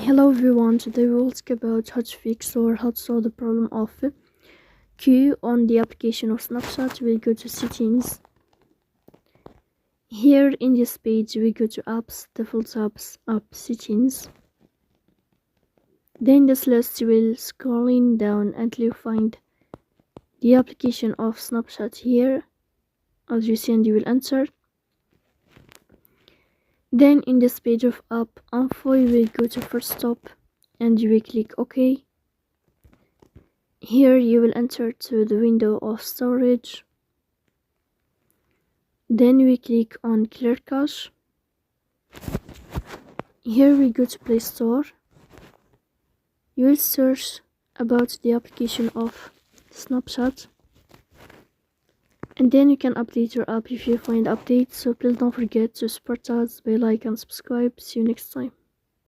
Hello everyone, today we will talk about how to fix or how to solve the problem of queue on the application of Snapchat. We'll go to settings. Here in this page we go to apps, default apps, app settings. Then this list will scrolling down until you find the application of Snapchat here. As you see, and you will enter. Then in this page of app info you will go to first stop and you will click OK. Here you will enter to the window of storage. Then we click on clear cache. Here we go to Play Store. You will search about the application of Snapchat. And then you can update your app if you find updates. So please don't forget to support us by like and subscribe. See you next time.